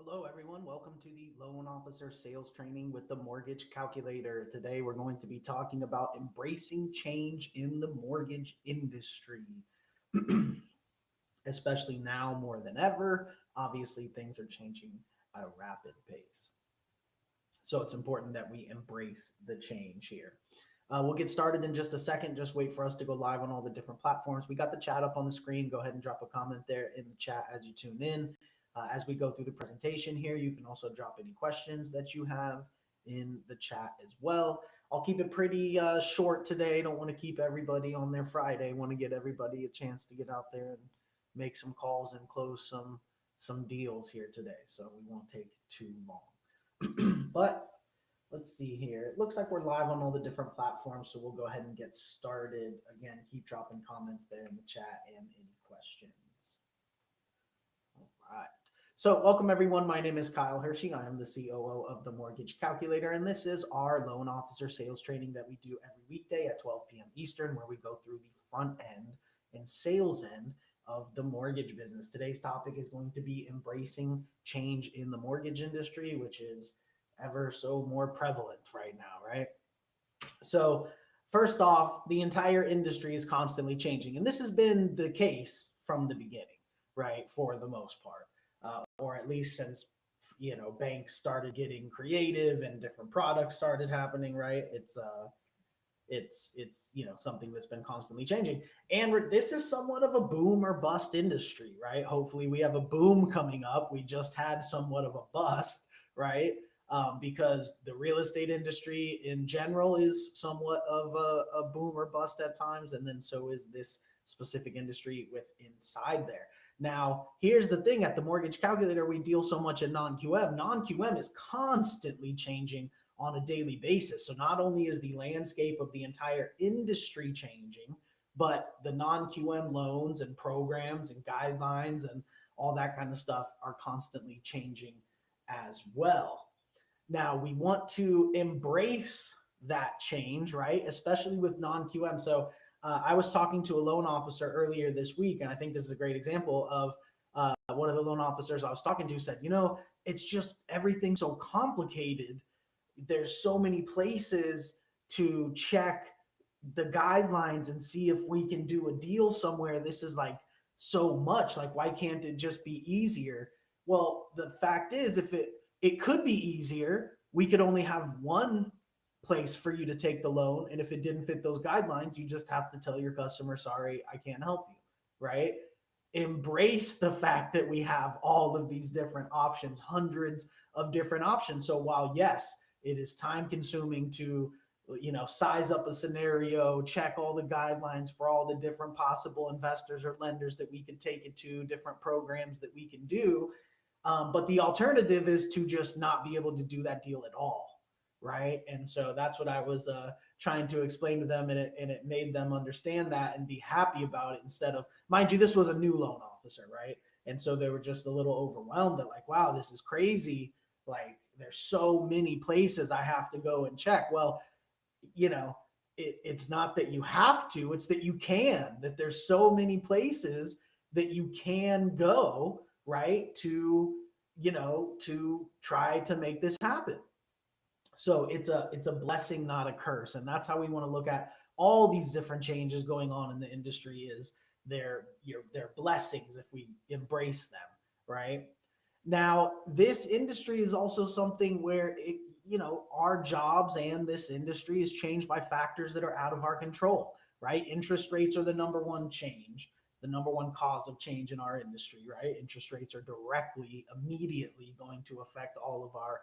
Hello, everyone. Welcome to the Loan Officer Sales Training with the Mortgage Calculator. Today, we're going to be talking about embracing change in the mortgage industry, especially now more than ever. Obviously, things are changing at a rapid pace. So it's important that we embrace the change here. We'll get started in just a second. Just wait for us to go live on all the different platforms. We got the chat up on the screen. Go ahead and drop a comment there in the chat as you tune in. As we go through the presentation here, you can also drop any questions that you have in the chat as well. I'll keep it pretty short today. Don't want to keep everybody on their Friday. Want to get everybody a chance to get out there and make some calls and close some deals here today. So we won't take too long. But let's see here. It looks like we're live on all the different platforms, so we'll go ahead and get started. Again, keep dropping comments there in the chat and any questions. All right. So welcome everyone. My name is Kyle Hiersche. I am the COO of the Mortgage Calculator, and this is our loan officer sales training that we do every weekday at 12 p.m. Eastern, where we go through the front end and sales end of the mortgage business. Today's topic is going to be embracing change in the mortgage industry, which is ever so more prevalent right now, right? So first off, the entire industry is constantly changing, and this has been the case from the beginning, right? For the most part, or at least since banks started getting creative and different products started happening, right? It's something that's been constantly changing, and this is somewhat of a boom or bust industry, right? Hopefully we have a boom coming up. We just had somewhat of a bust, right? Because the real estate industry in general is somewhat of a boom or bust at times, and then so is this specific industry with inside there. Now, here's the thing: at the Mortgage Calculator, we deal so much in non-QM. Non-QM is constantly changing on a daily basis. So not only is the landscape of the entire industry changing, but the non-QM loans and programs and guidelines and all that kind of stuff are constantly changing as well. Now, we want to embrace that change, right? Especially with non-QM. So I was talking to a loan officer earlier this week, and I think this is a great example of one of the loan officers I was talking to said, it's just everything so complicated. There's so many places to check the guidelines and see if we can do a deal somewhere. This is like so much. Like, why can't it just be easier? Well, the fact is, if it could be easier, we could only have one place for you to take the loan. And if it didn't fit those guidelines, you just have to tell your customer, sorry, I can't help you, right? Embrace the fact that we have all of these different options, hundreds of different options. So while, yes, it is time consuming to size up a scenario, check all the guidelines for all the different possible investors or lenders that we could take it to, different programs that we can do. But the alternative is to just not be able to do that deal at all, right? And so that's what I was trying to explain to them, and it made them understand that and be happy about it, instead of, mind you, this was a new loan officer, right? And so they were just a little overwhelmed at, like, wow, this is crazy. Like, there's so many places I have to go and check. Well, it's not that you have to, it's that you can, that there's so many places that you can go, right, to try to make this happen. So it's a blessing, not a curse. And that's how we want to look at all these different changes going on in the industry. Is they're blessings if we embrace them, right? Now, this industry is also something where our jobs and this industry is changed by factors that are out of our control, right? Interest rates are the number one change, the number one cause of change in our industry, right? Interest rates are immediately going to affect all of our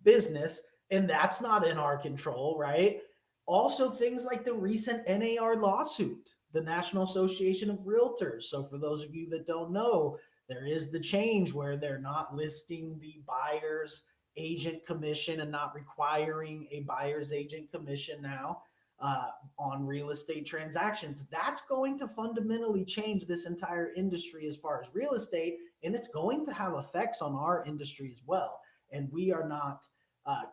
business, and that's not in our control, right? Also, things like the recent NAR lawsuit, the National Association of Realtors. So for those of you that don't know, there is the change where they're not listing the buyer's agent commission and not requiring a buyer's agent commission now on real estate transactions. That's going to fundamentally change this entire industry as far as real estate, and it's going to have effects on our industry as well. And we are not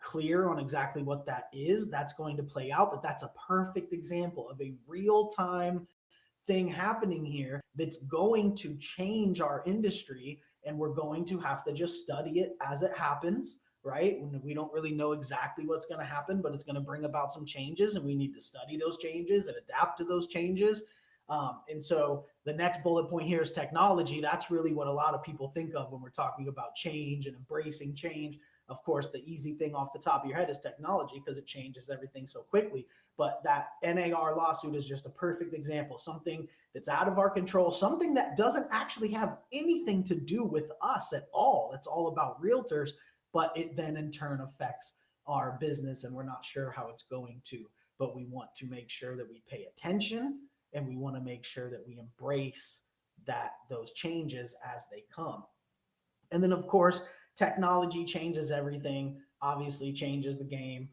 clear on exactly what that is. That's going to play out, but that's a perfect example of a real-time thing happening here that's going to change our industry. and we're going to have to just study it as it happens, right? We don't really know exactly what's going to happen, but it's going to bring about some changes, and we need to study those changes and adapt to those changes. And so the next bullet point here is technology. That's really what a lot of people think of when we're talking about change and embracing change. Of course, the easy thing off the top of your head is technology because it changes everything so quickly. But that NAR lawsuit is just a perfect example, something that's out of our control, something that doesn't actually have anything to do with us at all. It's all about realtors, but it then in turn affects our business, and we're not sure how it's going to. But we want to make sure that we pay attention, and we want to make sure that we embrace those changes as they come. And then, of course, technology changes everything, obviously changes the game.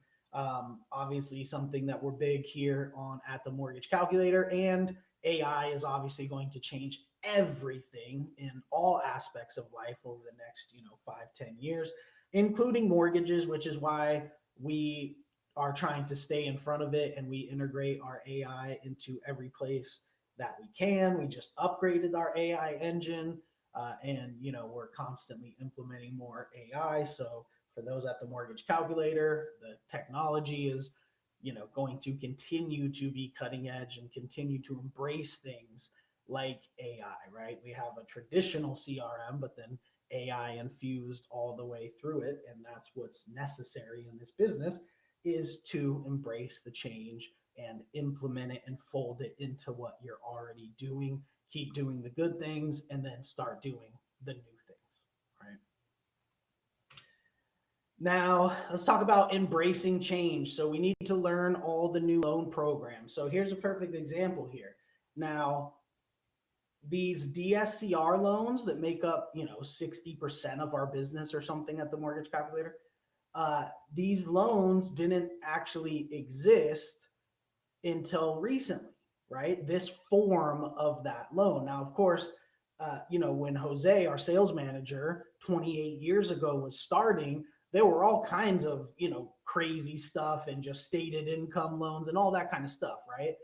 Obviously, something that we're big here on at the Mortgage Calculator, and AI is obviously going to change everything in all aspects of life over the next 5-10 years, including mortgages, which is why we are trying to stay in front of it, and we integrate our AI into every place that we can. We just upgraded our AI engine, and we're constantly implementing more AI. So for those at the Mortgage Calculator, the technology is going to continue to be cutting edge and continue to embrace things like AI, right? We have a traditional CRM, but then AI infused all the way through it, and that's what's necessary in this business, is to embrace the change and implement it and fold it into what you're already doing. Keep doing the good things and then start doing the new things, right? Now, let's talk about embracing change. So we need to learn all the new loan programs. So here's a perfect example here. Now, these DSCR loans that make up, 60% of our business or something at the Mortgage Calculator, these loans didn't actually exist until recently, right? This form of that loan. Now, of course, when Jose, our sales manager, 28 years ago was starting, there were all kinds of, crazy stuff and just stated income loans and all that kind of stuff, right?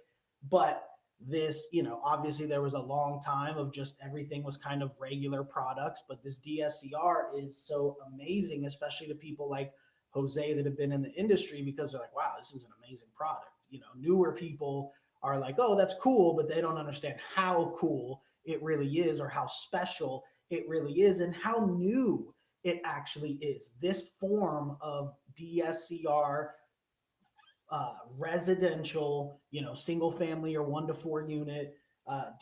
But this, obviously there was a long time of just everything was kind of regular products, but this DSCR is so amazing, especially to people like Jose that have been in the industry, because they're like, wow, this is an amazing product. Newer people are like, oh, that's cool, but they don't understand how cool it really is, or how special it really is, and how new it actually is. This form of DSCR, residential, single family or 1 to 4 unit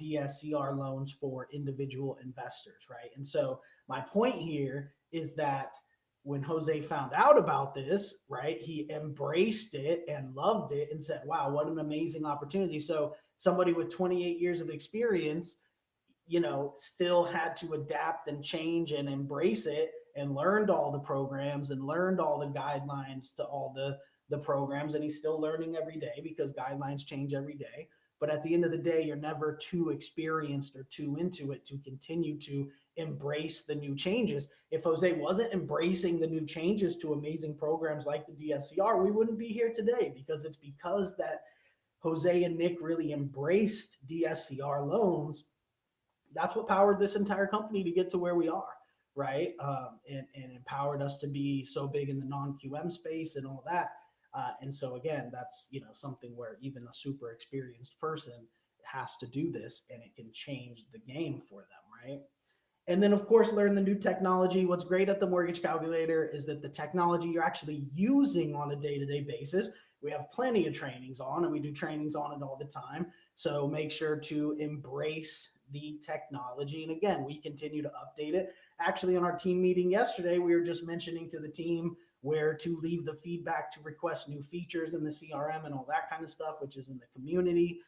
DSCR loans for individual investors, right? And so my point here is that when Jose found out about this, right, he embraced it and loved it and said, wow, what an amazing opportunity. So somebody with 28 years of experience, still had to adapt and change and embrace it, and learned all the programs and learned all the guidelines to all the programs. And he's still learning every day because guidelines change every day. But at the end of the day, you're never too experienced or too into it to continue to embrace the new changes. If Jose wasn't embracing the new changes to amazing programs like the DSCR, we wouldn't be here today, because it's because that Jose and Nick really embraced DSCR loans. That's what powered this entire company to get to where we are, right? And empowered us to be so big in the non-QM space and all that. And so again, that's something where even a super experienced person has to do this, and it can change the game for them, right? And then, of course, learn the new technology. What's great at the Mortgage Calculator is that the technology you're actually using on a day-to-day basis, we have plenty of trainings on, and we do trainings on it all the time. So make sure to embrace the technology. And again, we continue to update it. Actually, on our team meeting yesterday, we were just mentioning to the team where to leave the feedback to request new features in the CRM and all that kind of stuff, which is in the community.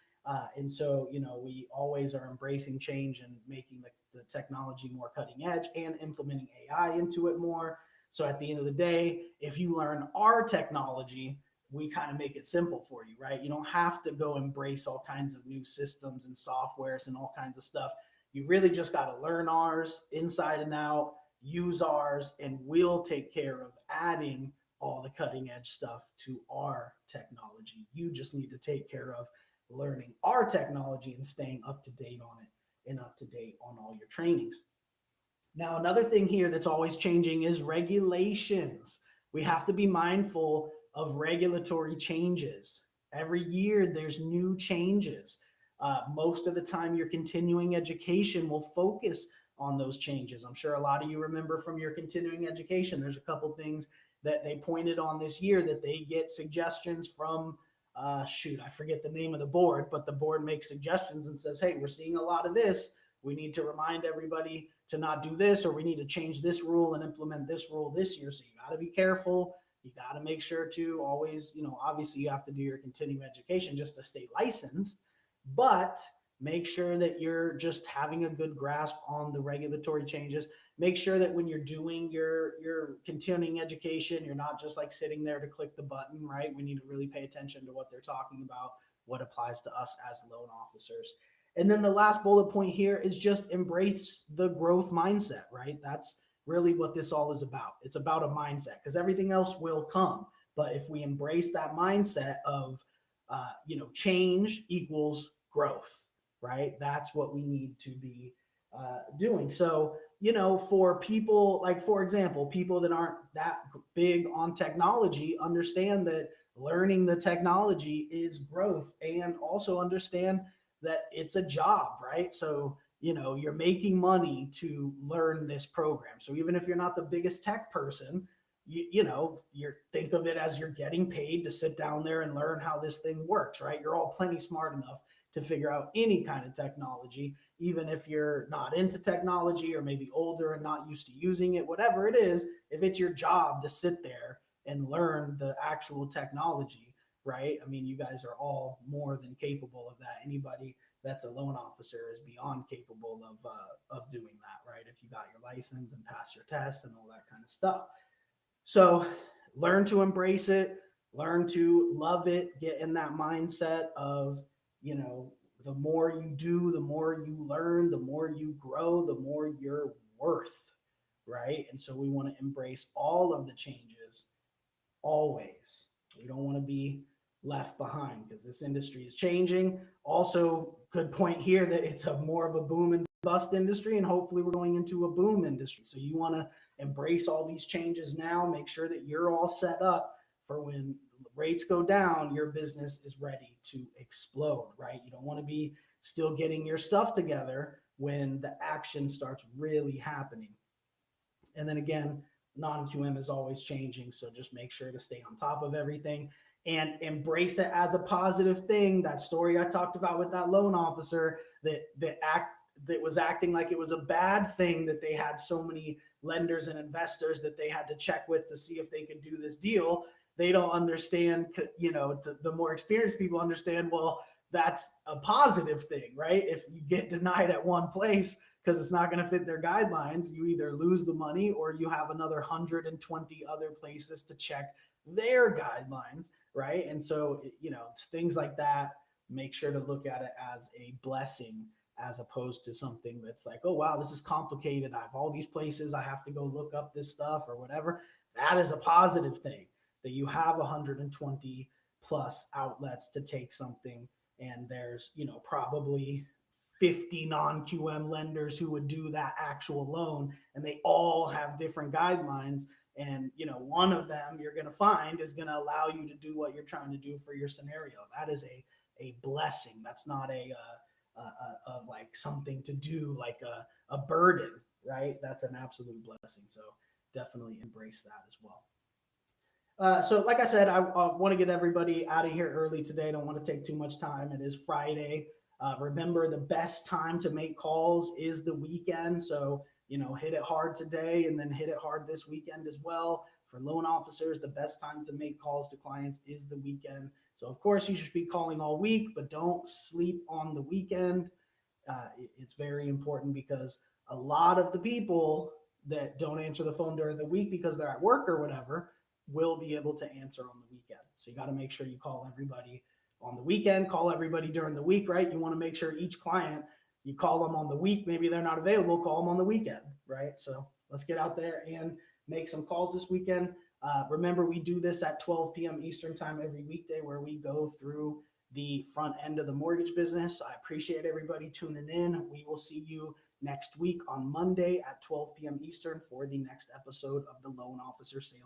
And so, we always are embracing change and making the technology more cutting edge and implementing AI into it more. So at the end of the day, if you learn our technology, we kind of make it simple for you, right? You don't have to go embrace all kinds of new systems and softwares and all kinds of stuff. You really just got to learn ours inside and out, use ours, and we'll take care of adding all the cutting edge stuff to our technology. You just need to take care of learning our technology and staying up to date on it and up to date on all your trainings. Now, another thing here that's always changing is regulations. We have to be mindful of regulatory changes. Every year, there's new changes. Most of the time, your continuing education will focus on those changes. I'm sure a lot of you remember from your continuing education, there's a couple things that they pointed on this year that they get suggestions from. Shoot, I forget the name of the board, but the board makes suggestions and says, hey, we're seeing a lot of this. We need to remind everybody to not do this, or we need to change this rule and implement this rule this year. So you got to be careful. You got to make sure to always, obviously you have to do your continuing education just to stay licensed, but make sure that you're just having a good grasp on the regulatory changes. Make sure that when you're doing your continuing education, you're not just like sitting there to click the button, right? We need to really pay attention to what they're talking about, what applies to us as loan officers. And then the last bullet point here is just embrace the growth mindset, right? That's really what this all is about. It's about a mindset, because everything else will come. But if we embrace that mindset of, change equals growth, right? That's what we need to be doing. So, for people like, for example, people that aren't that big on technology, understand that learning the technology is growth, and also understand that it's a job, right? So, you're making money to learn this program. So even if you're not the biggest tech person, you think of it as you're getting paid to sit down there and learn how this thing works, right? You're all plenty smart enough to figure out any kind of technology, even if you're not into technology or maybe older and not used to using it, whatever it is. If it's your job to sit there and learn the actual technology, right? I mean, you guys are all more than capable of that. Anybody that's a loan officer is beyond capable of doing that, right? If you got your license and pass your test and all that kind of stuff. So learn to embrace it, learn to love it, get in that mindset of, the more you do, the more you learn, the more you grow, the more you're worth, right? And so we want to embrace all of the changes always. We don't want to be left behind, because this industry is changing. Also, good point here that it's a more of a boom and bust industry, and hopefully we're going into a boom industry. So you want to embrace all these changes now, make sure that you're all set up for when rates go down, your business is ready to explode, right? You don't want to be still getting your stuff together when the action starts really happening. And then again, non-QM is always changing, so just make sure to stay on top of everything and embrace it as a positive thing. That story I talked about with that loan officer that was acting like it was a bad thing that they had so many lenders and investors that they had to check with to see if they could do this deal. They don't understand, the more experienced people understand, well, that's a positive thing, right? If you get denied at one place because it's not going to fit their guidelines, you either lose the money or you have another 120 other places to check their guidelines, right? And so, things like that, make sure to look at it as a blessing, as opposed to something that's like, oh, wow, this is complicated. I have all these places. I have to go look up this stuff or whatever. That is a positive thing, that you have 120 plus outlets to take something. And there's, probably 50 non-QM lenders who would do that actual loan, and they all have different guidelines. And, one of them you're going to find is going to allow you to do what you're trying to do for your scenario. That is a blessing. That's not a like something to do, like a burden, right? That's an absolute blessing. So definitely embrace that as well. So like I said, I want to get everybody out of here early today. I don't want to take too much time. It is Friday. Remember, the best time to make calls is the weekend. So, hit it hard today and then hit it hard this weekend as well. For loan officers, the best time to make calls to clients is the weekend. So, of course, you should be calling all week, but don't sleep on the weekend. It's very important, because a lot of the people that don't answer the phone during the week because they're at work or whatever will be able to answer on the weekend. So you got to make sure you call everybody on the weekend, call everybody during the week, right? You want to make sure each client, you call them on the week, maybe they're not available, call them on the weekend, right? So let's get out there and make some calls this weekend. Remember, we do this at 12 p.m. Eastern time every weekday, where we go through the front end of the mortgage business. I appreciate everybody tuning in. We will see you next week on Monday at 12 p.m. Eastern for the next episode of the Loan Officer Sales